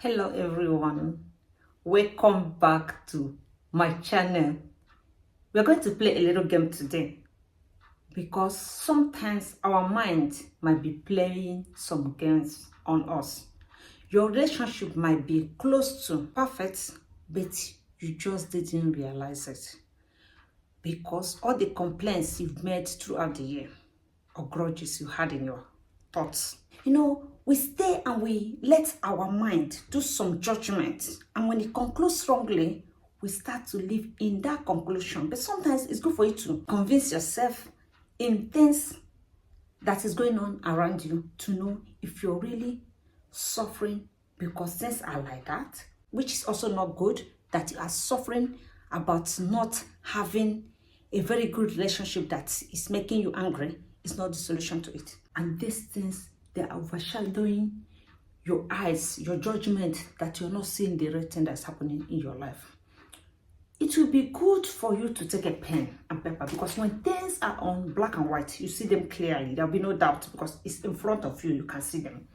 Hello everyone, welcome back to my channel. We're going to play a little game today because sometimes our mind might be playing some games on us. Your relationship might be close to perfect, but you just didn't realize it because all the complaints you've made throughout the year or grudges you had in your thoughts. We stay and we let our mind do some judgment, and when it concludes wrongly, we start to live in that conclusion. But sometimes it's good for you to convince yourself in things that is going on around you to know if you're really suffering because things are like that, which is also not good, that you are suffering about not having a very good relationship that is making you angry. Is not the solution to it. And these things, they are overshadowing your eyes, your judgment, that you're not seeing the real thing that's happening in your life. It will be good for you to take a pen and paper, because when things are on black and white, you see them clearly. There'll be no doubt because it's in front of you. You can see them.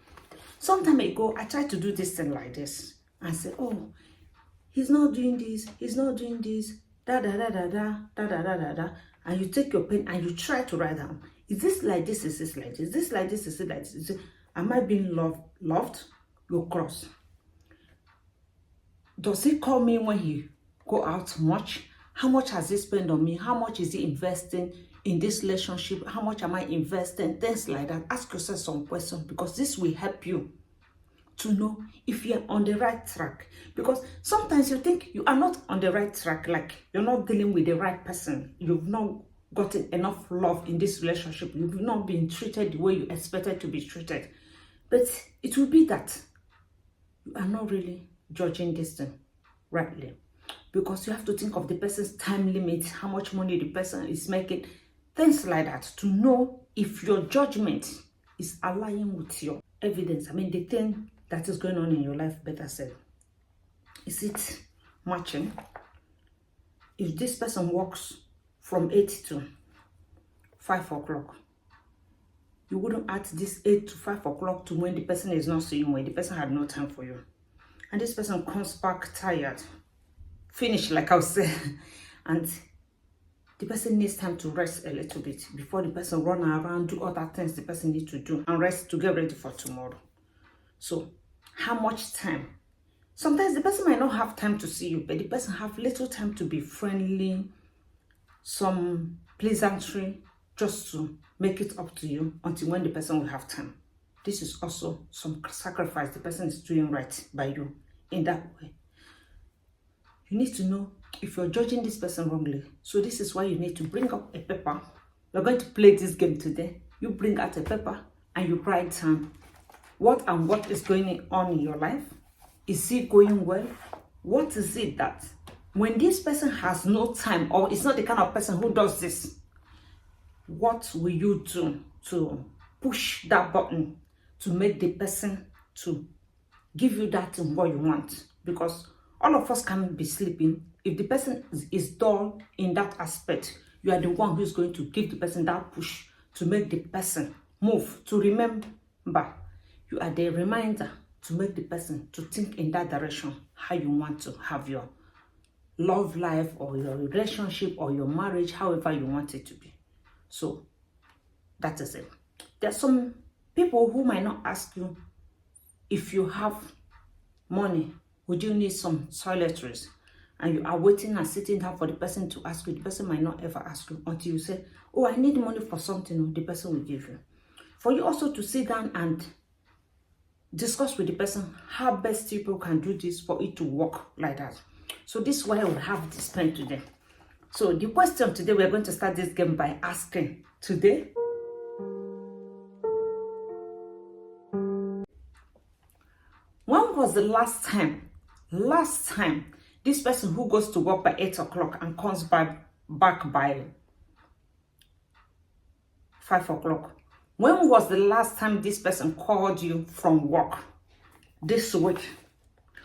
Some time ago, I tried to do this thing like this and say, oh, he's not doing this, he's not doing this, da da da da da da da da da da. And you take your pen and you try to write down. Is this like this? Is this like this? Is this like this? Is it like this? Am I being loved? You cross. Does he call me when he go out much? How much has he spent on me? How much is he investing in this relationship? How much am I investing? Things like that. Ask yourself some questions, because this will help you to know if you're on the right track. Because sometimes you think you are not on the right track, like you're not dealing with the right person. You've not gotten enough love in this relationship. You've not been treated the way you expected to be treated. But it will be that you are not really judging this thing rightly, because you have to think of the person's time limit, how much money the person is making, things like that, to know if your judgment is aligning with your evidence. I mean, the thing that is going on in your life, better said. Is it matching? If this person works from 8 to 5 o'clock, you wouldn't add this 8 to 5 o'clock to when the person is not seeing, when the person had no time for you. And this person comes back tired, finished, like I was saying, and the person needs time to rest a little bit before the person run around, do other things the person needs to do, and rest to get ready for tomorrow. So, how much time? Sometimes the person might not have time to see you, but the person have little time to be friendly, some pleasantry, just to make it up to you until when the person will have time. This is also some sacrifice the person is doing right by you in that way. You need to know if you're judging this person wrongly. So this is why you need to bring up a paper. We're going to play this game today. You bring out a paper and you write down what is going on in your life. Is it going well? What is it that when this person has no time, or is not the kind of person who does this, what will you do to push that button to make the person to give you that thing what you want? Because all of us can be sleeping. If the person is dull in that aspect, you are the one who's going to give the person that push to make the person move, to remember. You are the reminder to make the person to think in that direction, how you want to have your love life or your relationship or your marriage, however you want it to be. So that is it. There are some people who might not ask you, if you have money, would you need some toiletries? And you are waiting and sitting down for the person to ask you. The person might not ever ask you until you say, oh, I need money for something. The person will give you. For you also to sit down and discuss with the person how best people can do this for it to work like that. So this is why I will have this pen today. So the question today, we're going to start this game by asking today, when was the last time this person who goes to work by 8 o'clock and comes back by 5 o'clock, when was the last time this person called you from work? This week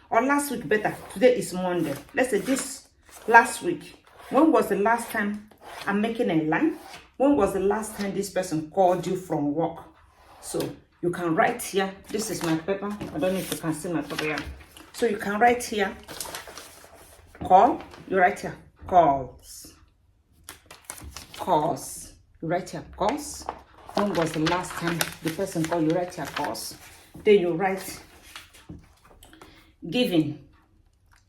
or last week? Better, today is Monday. Let's say this last week. When was the last time, I'm making a line, when was the last time this person called you from work? So you can write here. This is my paper. I don't know if you can see my paper here. So you can write here, call. You write here, calls. Calls. You write here, calls. When was the last time the person called? You write here, calls. Then you write, giving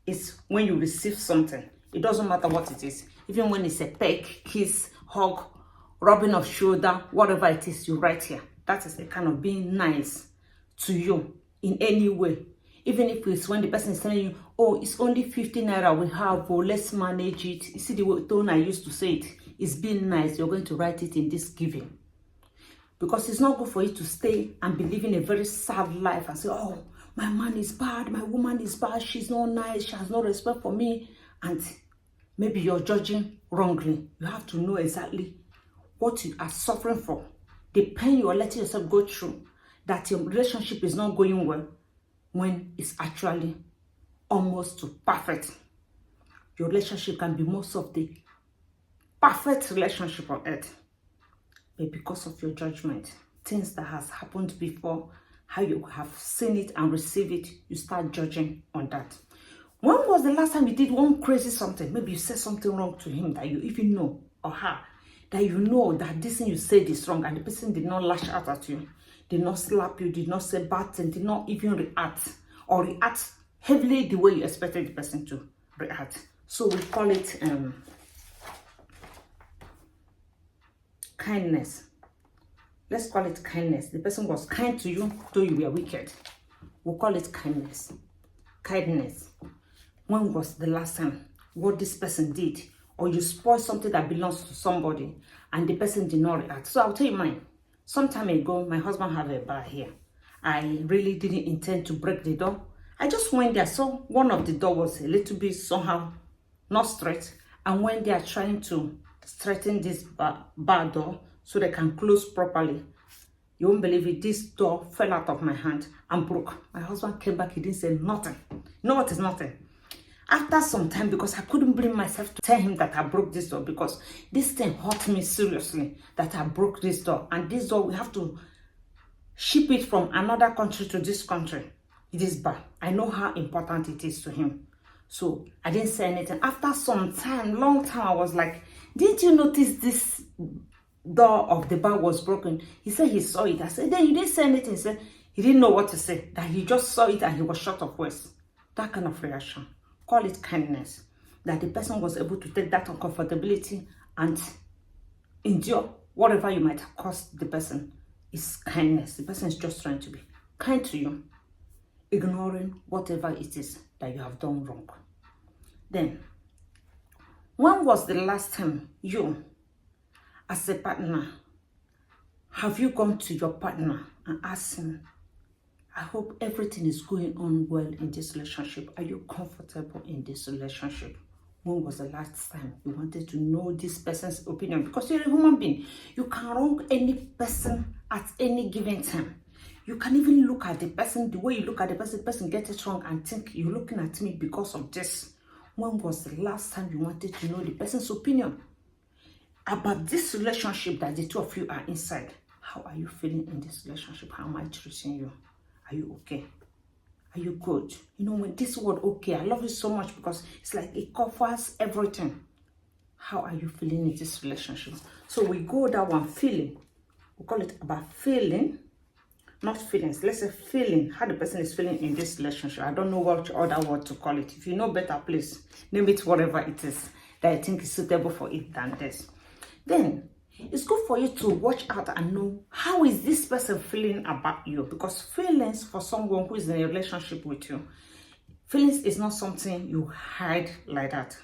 is when you receive something. It doesn't matter what it is. Even when it's a peck, kiss, hug, rubbing of shoulder, whatever it is, you write here. That is a kind of being nice to you in any way. Even if it's when the person is telling you, oh, it's only 50 naira we have, oh, let's manage it. You see the tone I used to say it. It's being nice. You're going to write it in this giving. Because it's not good for you to stay and be living a very sad life and say, oh, my man is bad, my woman is bad, she's not nice, she has no respect for me. And maybe you're judging wrongly. You have to know exactly what you are suffering for. The pain you are letting yourself go through, that your relationship is not going well when it's actually almost to perfect. Your relationship can be most of the perfect relationship on earth. But because of your judgment, things that has happened before, how you have seen it and received it, you start judging on that. When was the last time you did one crazy something? Maybe you said something wrong to him that you even know, or her, that you know that this thing you said is wrong, and the person did not lash out at you, did not slap you, did not say bad thing, did not even react, or react heavily the way you expected the person to react. So we call it kindness. Let's call it kindness. The person was kind to you, though you were wicked. We'll call it kindness. Kindness. When was the last time what this person did, or you spoil something that belongs to somebody and the person did not react? So I'll tell you mine. Some time ago, my husband had a bar here. I really didn't intend to break the door. I just went there, saw one of the door was a little bit somehow not straight, and when they are trying to straighten this bar door so they can close properly, you won't believe it, this door fell out of my hand and broke. My husband came back, he didn't say nothing. You know what is nothing? After some time, because I couldn't bring myself to tell him that I broke this door, because this thing hurt me seriously that I broke this door. And this door, we have to ship it from another country to this country. It is bad. I know how important it is to him. So I didn't say anything. After some time, long time, I was like, didn't you notice this door of the bar was broken? He said he saw it. I said, then you didn't say anything. He said he didn't know what to say, that he just saw it and he was short of words. That kind of reaction. Call it kindness. That the person was able to take that uncomfortability and endure whatever you might have caused the person. Is kindness. The person is just trying to be kind to you, ignoring whatever it is that you have done wrong. Then, when was the last time you, as a partner, have you gone to your partner and asked him, I hope everything is going on well in this relationship. Are you comfortable in this relationship? When was the last time you wanted to know this person's opinion? Because you're a human being. You can wrong any person at any given time. You can even look at the person, the way you look at the person gets it wrong and think you're looking at me because of this. When was the last time you wanted to know the person's opinion about this relationship that the two of you are inside? How are you feeling in this relationship? How am I treating you? Are you okay? Are you good? You know, when this word okay, I love it so much because it's like it covers everything. How are you feeling in this relationship? So we go that one, feeling. We call it about feeling, not feelings. Let's say feeling, how the person is feeling in this relationship. I don't know what other word to call it. If you know better, please name it whatever it is that I think is suitable for it than this. Then it's good for you to watch out and know how is this person feeling about you, because feelings for someone who is in a relationship with you, feelings is not something you hide like that.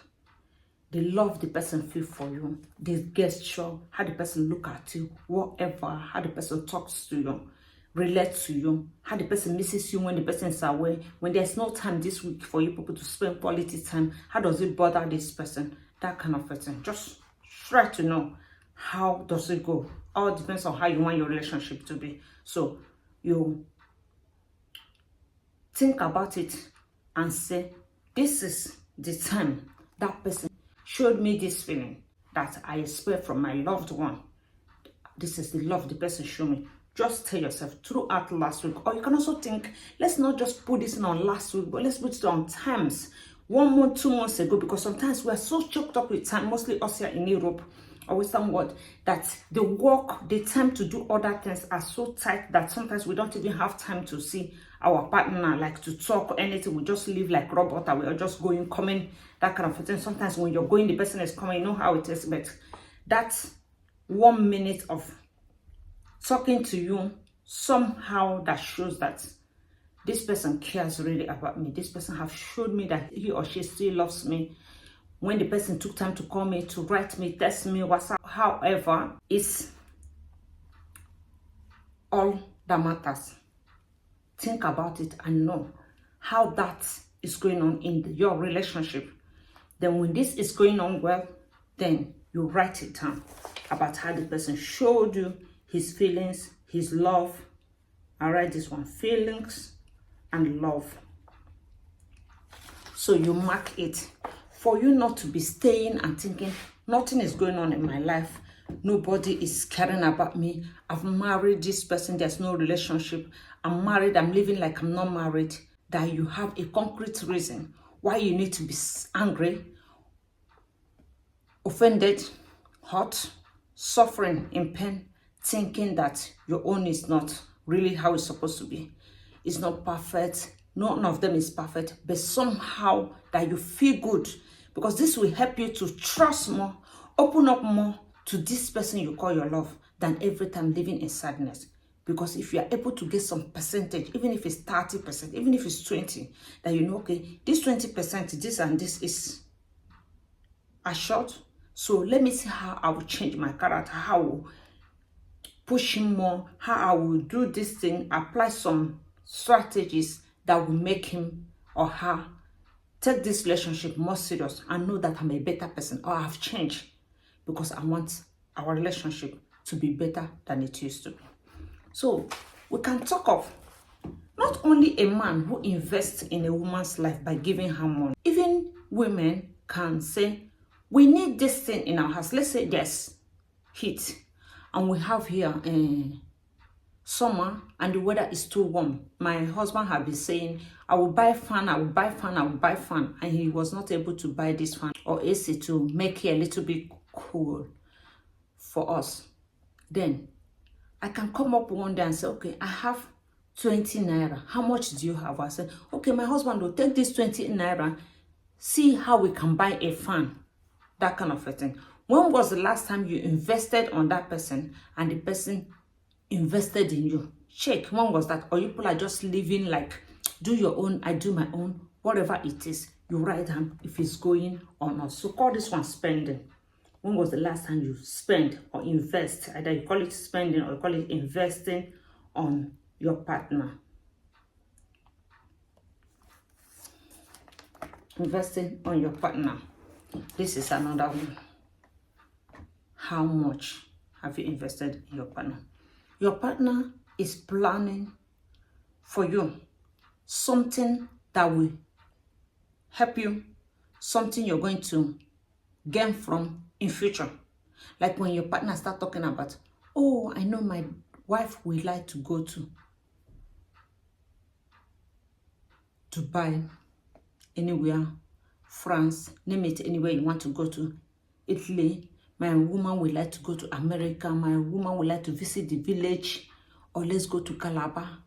The love the person feel for you, the gesture, how the person look at you, whatever, how the person talks to you, relate to you, how the person misses you when the person is away, when there's no time this week for you people to spend quality time, how does it bother this person? That kind of thing. Just try to know. How does it go? All depends on how you want your relationship to be. So you think about it and say, this is the time that person showed me this feeling that I expect from my loved one. This is the love the person showed me. just tell yourself throughout last week, or you can also think, let's not just put this in on last week, but let's put it on times 1 month, 2 months ago, because sometimes we are so choked up with time, mostly us here in Europe or Western world, that the work, the time to do other things are so tight that sometimes we don't even have time to see our partner, like to talk or anything. We just live like robot, and we are just going, coming, that kind of thing. Sometimes when you're going, the person is coming, you know how it is. But that's 1 minute of talking to you, somehow that shows that this person cares really about me. This person have showed me that he or she still loves me. When the person took time to call me, to write me, text me, WhatsApp, however, it's all that matters. Think about it and know how that is going on in your relationship. Then when this is going on well, then you write it down about how the person showed you his feelings, his love. I write this one, feelings and love. So you mark it, for you not to be staying and thinking nothing is going on in my life, nobody is caring about me, I've married this person, there's no relationship, I'm married, I'm living like I'm not married. That you have a concrete reason why you need to be angry, offended, hurt, suffering, in pain, thinking that your own is not really how it's supposed to be. It's not perfect. None of them is perfect, but somehow that you feel good, because this will help you to trust more, open up more to this person you call your love, than every time living in sadness. Because if you are able to get some percentage, even if it's 30%, even if it's 20%, that you know, okay, this 20%, this and this is assured. So let me see how I will change my character, how I will push him more, how I will do this thing, apply some strategies that will make him or her take this relationship more serious and know that I'm a better person, or I've changed, because I want our relationship to be better than it used to be. So we can talk of not only a man who invests in a woman's life by giving her money. Even women can say, we need this thing in our house. Let's say there's heat and we have here summer and the weather is too warm. My husband had been saying, I will buy fan, I will buy fan, I will buy fan. And he was not able to buy this fan or AC to make it a little bit cool for us. Then I can come up one day and say, okay, I have 20 naira. How much do you have? I said, okay, my husband will take this 20 naira, see how we can buy a fan. That kind of a thing. When was the last time you invested on that person and the person invested in you? Check, when was that? Or you people are just living like, do your own, I do my own, whatever it is. You write down if it's going or not. So call this one spending. When was the last time you spend or invest? Either you call it spending or you call it investing on your partner. Investing on your partner. This is another one. How much have you invested in your partner? Your partner is planning for you something that will help you, something you're going to gain from in future. Like when your partner start talking about, oh, I know my wife would like to go to Dubai, anywhere, France, name it, anywhere you want to go to, Italy. My woman would like to go to America. My woman would like to visit the village, or let's go to Calabar.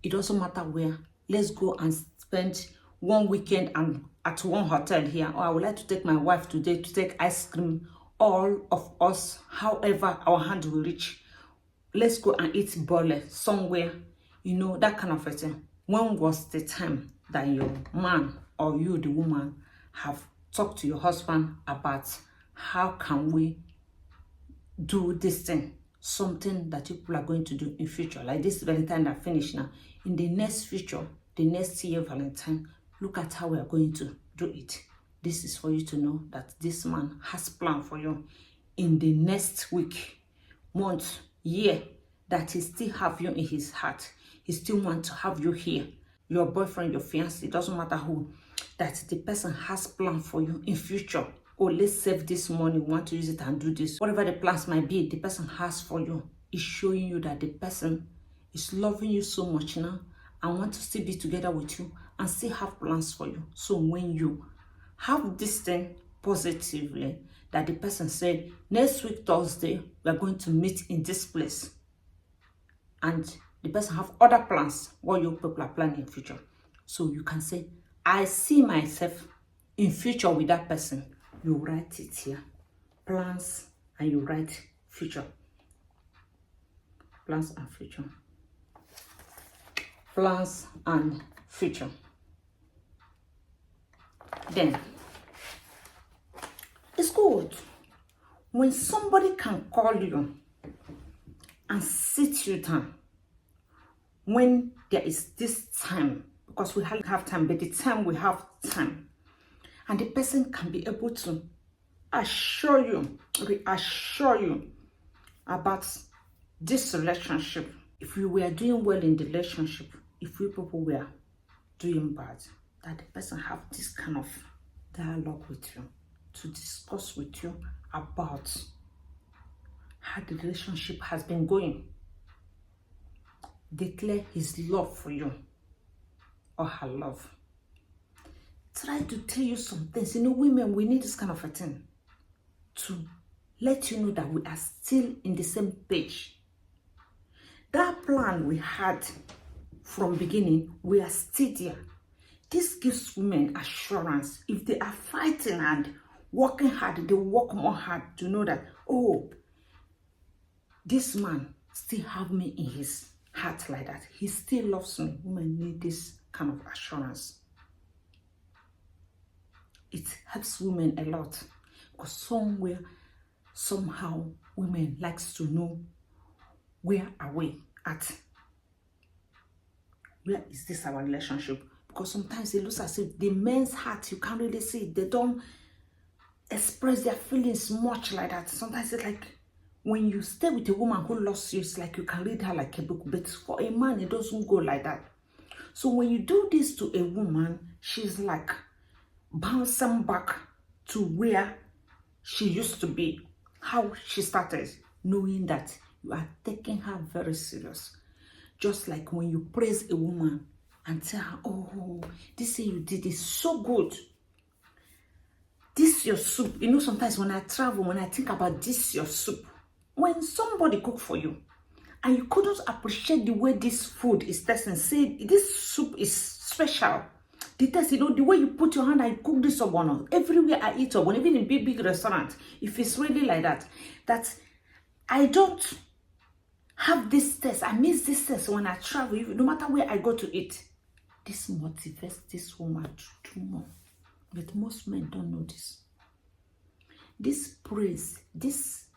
It doesn't matter where. Let's go and spend one weekend and at one hotel here. Or I would like to take my wife today to take ice cream. All of us, however our hand will reach. Let's go and eat bole somewhere. You know, that kind of a thing. When was the time that your man or you, the woman, have talked to your husband about how can we do this thing? Something that people are going to do in future. Like this Valentine that finished now. In the next future, the next year Valentine, look at how we are going to do it. This is for you to know that this man has planned for you in the next week, month, year, that he still have you in his heart. He still wants to have you here. Your boyfriend, your fiancé, it doesn't matter who, that the person has planned for you in future. Oh, let's save this money, we want to use it and do this. Whatever the plans might be, the person has for you is showing you that the person is loving you so much now and want to still be together with you and still have plans for you. So when you have this thing positively, that the person said, next week Thursday, we are going to meet in this place, and the person have other plans, what you people are planning in future. So you can say, I see myself in future with that person. You write it here, plans, and you write future. Plans and future. Plans and future. Then, it's good when somebody can call you and sit you down when there is this time, because we have time, but the time we have time, and the person can be able to assure you, reassure you about this relationship. If you were doing well in the relationship, if you people were doing bad, that the person have this kind of dialogue with you, to discuss with you about how the relationship has been going. Declare his love for you or her love. Try to tell you some things. You know, women, we need this kind of a thing to let you know that we are still in the same page. That plan we had from beginning, we are still there. This gives women assurance. If they are fighting and working hard, they work more hard to know that, oh, this man still have me in his heart like that. He still loves me. Women need this kind of assurance. It helps women a lot, because somewhere, somehow, women likes to know, where are we at? Where is this our relationship? Because sometimes it looks as if the men's heart, you can't really see it. They don't express their feelings much like that. Sometimes it's like, when you stay with a woman who loves you, it's like you can read her like a book. But for a man, it doesn't go like that. So when you do this to a woman, she's like bouncing back to where she used to be, how she started, knowing that you are taking her very serious. Just like when you praise a woman and tell her, oh, this thing you did is so good. This your soup. You know, sometimes when I travel, when I think about this your soup, when somebody cook for you and you couldn't appreciate the way this food is tasting, say this soup is special. The taste, you know, the way you put your hand and you cook this obono. Everywhere I eat obono, even in big restaurant, if it's really like that, that I don't have this taste. I miss this taste when I travel, no matter where I go to eat. This motivates this woman to do more. But most men don't know this. This praise, this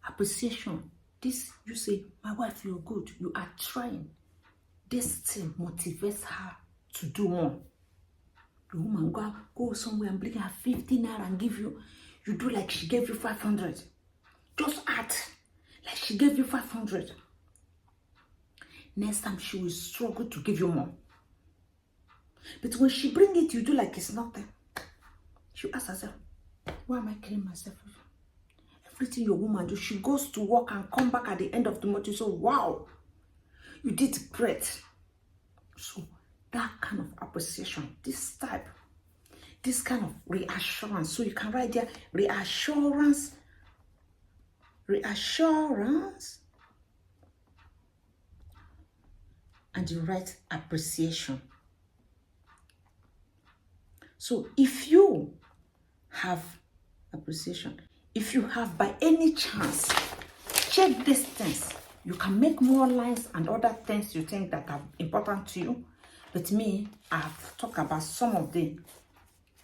appreciation, this, you say, my wife, you're good, you are trying. This thing motivates her to do more. The woman go somewhere and bring her 50 naira and give you, you do like she gave you 500. Just act like she gave you 500. Next time she will struggle to give you more. But when she bring it, you do like it's nothing. She asks herself, why am I killing myself? Everything your woman do, she goes to work and come back at the end of the month. You say, wow, you did great. So that kind of appreciation, this type, this kind of reassurance. So you can write there, reassurance, and you write appreciation. So if you have appreciation, if you have by any chance, check these things. You can make more lines and other things you think that are important to you. But me, I've talked about some of the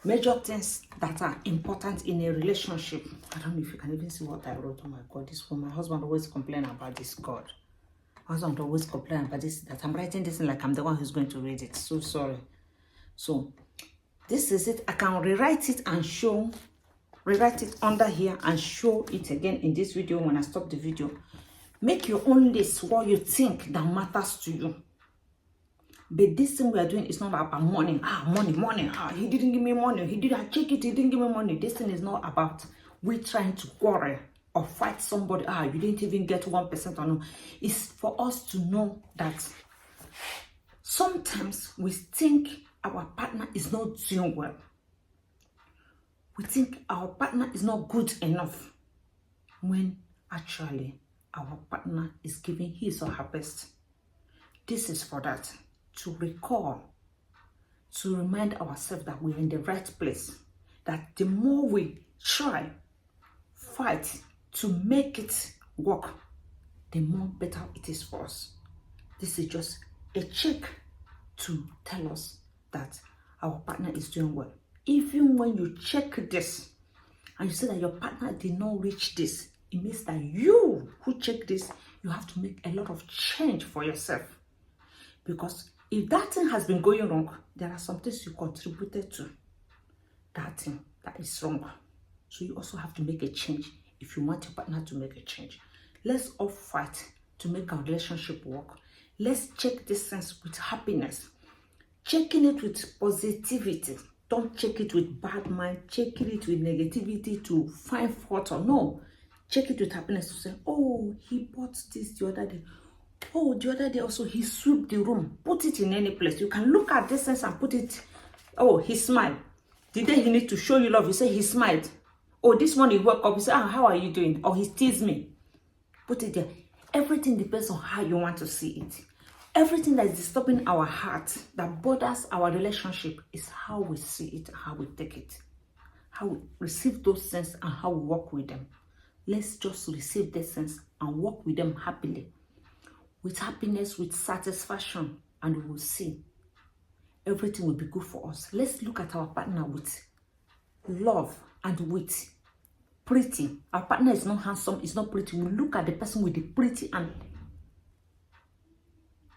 major things that are important in a relationship. I don't know if you can even see what I wrote. Oh my God, this one. My husband always complain about this. God. My husband always complain about this, that I'm writing this like I'm the one who's going to read it. So sorry. So this is it. I can rewrite it and show, rewrite it under here and show it again in this video when I stop the video. Make your own list what you think that matters to you. But this thing we are doing is not about money. Money. He didn't give me money. He didn't check it. He didn't give me money. This thing is not about we trying to quarrel or fight somebody. You didn't even get 1% or no. It's for us to know that sometimes we think our partner is not doing well. We think our partner is not good enough, when actually our partner is giving his or her best. This is for that, to recall, to remind ourselves that we're in the right place, that the more we try, fight to make it work, the more better it is for us. This is just a check to tell us that our partner is doing well. Even when you check this and you say that your partner did not reach this, it means that you who check this, you have to make a lot of change for yourself. Because if that thing has been going wrong, there are some things you contributed to that thing that is wrong. So you also have to make a change if you want your partner to make a change. Let's all fight to make our relationship work. Let's check this sense with happiness. Checking it with positivity. Don't check it with bad mind. Checking it with negativity to find fault or no. Check it with happiness to say, oh, he bought this the other day. Oh, the other day also he swept the room. Put it in any place. You can look at this sense and put it. Oh, he smiled. The day he need to show you love, you say he smiled. Oh, this morning he woke up, you say, how are you doing? Or he teased me. Put it there. Everything depends on how you want to see it. Everything that is disturbing our heart, that bothers our relationship, is how we see it, how we take it, how we receive those things and how we work with them. Let's just receive this sense and work with them happily, with happiness, with satisfaction, and we will see everything will be good for us. Let's look at our partner with love and with pretty. Our partner is not handsome, is not pretty. We look at the person with the pretty and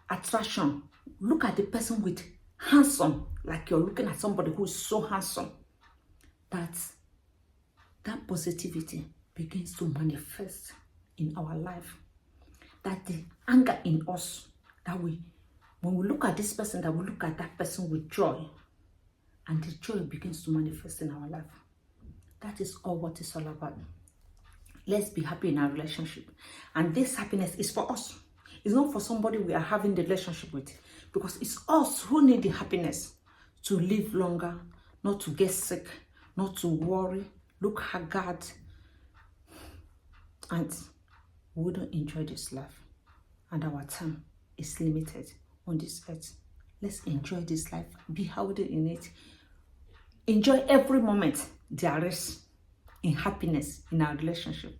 attraction. Look at the person with handsome, like you're looking at somebody who is so handsome. That positivity begins to manifest in our life. That the anger in us, that when we look at this person, that we look at that person with joy, and the joy begins to manifest in our life. That is all what it's all about. Let's be happy in our relationship. And this happiness is for us. It's not for somebody we are having the relationship with, because it's us who need the happiness to live longer, not to get sick, not to worry, look haggard, and we wouldn't enjoy this life. And our time is limited on this earth. Let's enjoy this life, be healthy in it, enjoy every moment there is in happiness in our relationship.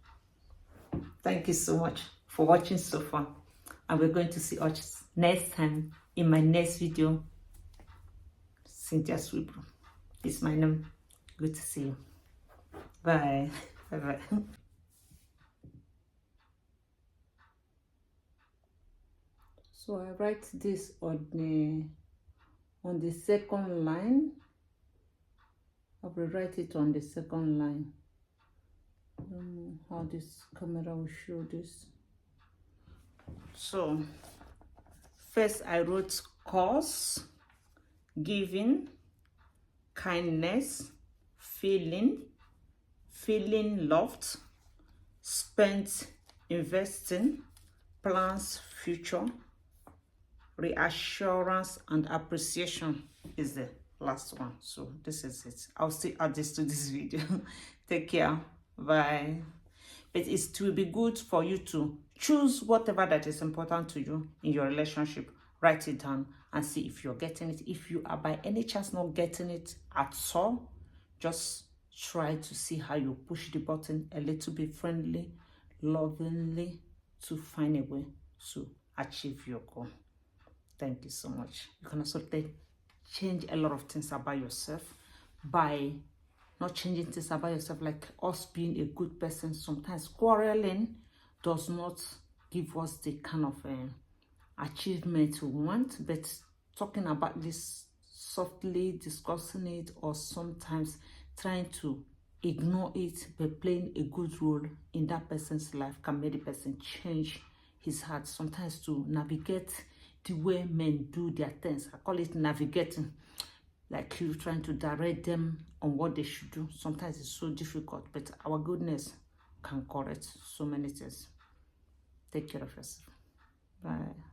Thank you so much for watching so far. And we're going to see us next time in my next video. Cynthia Swipro is my name. Good to see you. Bye. Bye-bye. So I write this on the second line. I will write it on the second line. I don't know how this camera will show this. So first I wrote cause, giving, kindness, feeling loved, spent, investing, plans, future, reassurance, and appreciation is the last one. So this is it. I'll still add this to this video. Take care. Bye. But it will be good for you to choose whatever that is important to you in your relationship. Write it down and see if you're getting it. If you are by any chance not getting it at all, just try to see how you push the button a little bit friendly, lovingly, to find a way to achieve your goal. Thank you so much. You can also change a lot of things about yourself by not changing things about yourself, like us being a good person. Sometimes quarreling does not give us the kind of achievement we want, but talking about this softly, discussing it, or sometimes trying to ignore it but playing a good role in that person's life can make the person change his heart. Sometimes to navigate the way men do their things, I call it navigating, like you trying to direct them on what they should do. Sometimes it's so difficult, but our goodness can correct so many things. Take care of yourself. Bye.